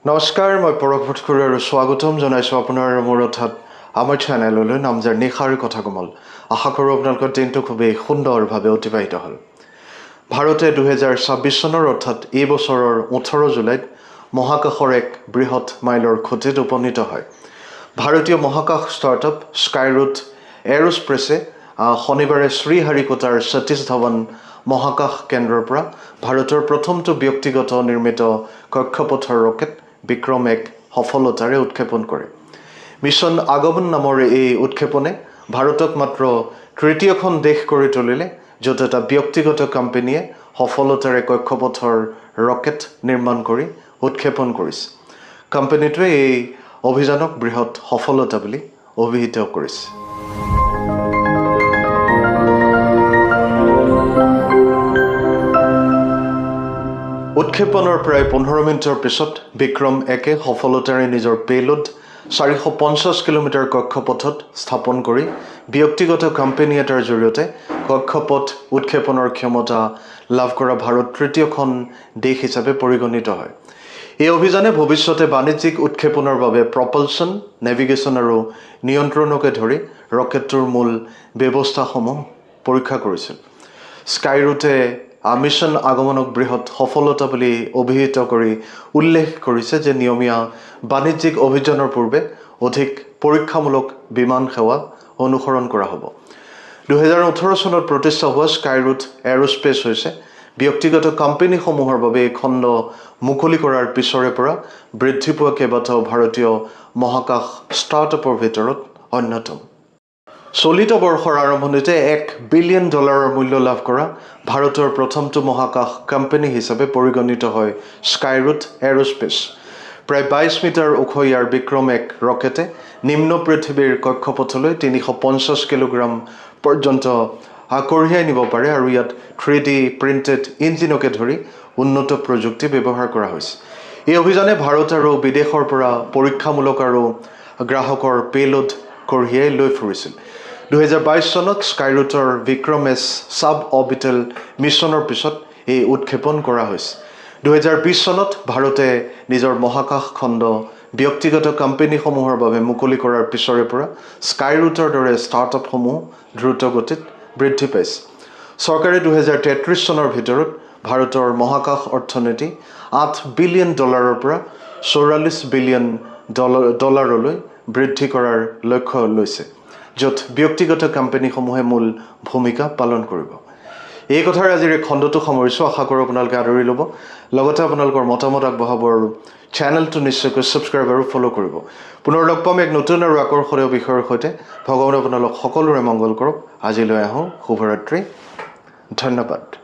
নমস্কাৰ, মই পৰশ ভট্টকুৰি আৰু স্বাগতম জনাইছোঁ আপোনাৰ মোৰ অৰ্থাৎ আমাৰ চেনেললৈ নামজাৰ নিশাৰ কথা কোমল। আশা কৰোঁ আপোনালোকৰ দিনটো খুবেই সুন্দৰভাৱে অতিবাহিত হ'ল। ভাৰতে 2026 চনৰ অৰ্থাৎ এই বছৰৰ 18 জুলাইত মহাকাশৰ এক বৃহৎ মাইলৰ খুঁটিত উপনীত হয়। ভাৰতীয় মহাকাশ ষ্টাৰ্টআপ স্কাইৰুট এৰোস্পেচে শনিবাৰে শ্ৰীহাৰিকোটাৰ সতীশ ধাৱন মহাকাশ কেন্দ্ৰৰ পৰা ভাৰতৰ প্ৰথমটো ব্যক্তিগত নিৰ্মিত কক্ষপথৰ ৰকেট বিক্ৰম এক সফলতাৰে উৎক্ষেপণ কৰে। মিছন আগমন নামৰ এই উৎক্ষেপণে ভাৰতক মাত্ৰ তৃতীয়খন দেশ কৰি তুলিলে য'ত এটা ব্যক্তিগত কোম্পানীয়ে সফলতাৰে কক্ষপথৰ ৰকেট নিৰ্মাণ কৰি উৎক্ষেপণ কৰিছে। কোম্পানীটোৱে এই অভিযানক বৃহৎ সফলতা বুলি অভিহিত কৰিছে। উৎক্ষেপণৰ প্ৰায় 15 মিনিটৰ পিছত বিক্ৰম একে সফলতাৰে নিজৰ পেলোড 450 কিলোমিটাৰ কক্ষপথত স্থাপন কৰি ব্যক্তিগত কোম্পানী এটাৰ জৰিয়তে কক্ষপথ উৎক্ষেপণৰ ক্ষমতা লাভ কৰা ভাৰত তৃতীয়খন দেশ হিচাপে পৰিগণিত হয়। এই অভিযানে ভৱিষ্যতে বাণিজ্যিক উৎক্ষেপণৰ বাবে প্ৰপালচন, নেভিগেশ্যন আৰু নিয়ন্ত্ৰণকে ধৰি ৰকেটটোৰ মূল ব্যৱস্থাসমূহ পৰীক্ষা কৰিছিল। স্কাইৰুটে মিছন আগমনক বৃহৎ সফলতা বুলি অভিহিত কৰি উল্লেখ কৰিছে যে নিয়মীয়া বাণিজ্যিক অভিযানৰ পূৰ্বে অধিক পৰীক্ষামূলক বিমান সেৱা অনুসৰণ কৰা হ'ব। 2018 চনত প্ৰতিষ্ঠা হোৱা স্কাইৰুট এৰোস্পেচ হৈছে ব্যক্তিগত কোম্পানীসমূহৰ বাবে এই খণ্ড মুকলি কৰাৰ পিছৰে পৰা বৃদ্ধি পোৱা কেইবাটাও ভাৰতীয় মহাকাশ ষ্টাৰ্টআপৰ ভিতৰত অন্যতম। চলিত বৰ্ষৰ আৰম্ভণিতে $1 বিলিয়ন মূল্য লাভ কৰা ভাৰতৰ প্ৰথমটো মহাকাশ কোম্পানী হিচাপে পৰিগণিত হয় স্কাইৰুট এৰোস্পেচ। প্ৰায় 22 মিটাৰ ওখ ইয়াৰ বিক্ৰম এক ৰকেটে নিম্ন পৃথিৱীৰ কক্ষপথলৈ 350 কিলোগ্ৰাম পৰ্যন্ত কঢ়িয়াই নিব পাৰে আৰু ইয়াত 3D প্ৰিণ্টেড ইঞ্জিনকে ধৰি উন্নত প্ৰযুক্তি ব্যৱহাৰ কৰা হৈছে। এই অভিযানে ভাৰত আৰু বিদেশৰ পৰা পৰীক্ষামূলক আৰু গ্ৰাহকৰ পেলোড কঢ়িয়াই লৈ ফুৰিছিল। 2022 চনত স্কাইৰুটৰ বিক্ৰম এছ ছাব অৰ্বিটেল মিছনৰ পিছত এই উৎক্ষেপণ কৰা হৈছে। 2020 চনত ভাৰতে নিজৰ মহাকাশ খণ্ড ব্যক্তিগত কোম্পানীসমূহৰ বাবে মুকলি কৰাৰ পিছৰে পৰা স্কাইৰুটৰ দৰে ষ্টাৰ্টআপসমূহ দ্ৰুত গতিত বৃদ্ধি পাইছে। চৰকাৰে 2033 চনৰ ভিতৰত ভাৰতৰ মহাকাশ অৰ্থনীতি $8 বিলিয়ন পৰা $44 বিলিয়ন বৃদ্ধি কৰাৰ লক্ষ্য লৈছে, য'ত ব্যক্তিগত কোম্পানীসমূহে মূল ভূমিকা পালন কৰিব। এই কথাৰে আজিৰ এই খণ্ডটো সামৰিছোঁ। আশা কৰোঁ আপোনালোকে আদৰি ল'ব, লগতে আপোনালোকৰ মতামত আগবঢ়াব আৰু চেনেলটো নিশ্চয়কৈ ছাবস্ক্ৰাইব আৰু ফ'ল' কৰিব। পুনৰ লগ পাম এক নতুন আৰু আকৰ্ষণীয় বিষয়ৰ সৈতে। ভগৱানে আপোনালোক সকলোৰে মংগল কৰক। আজিলৈ আহোঁ। শুভৰাত্ৰি। ধন্যবাদ।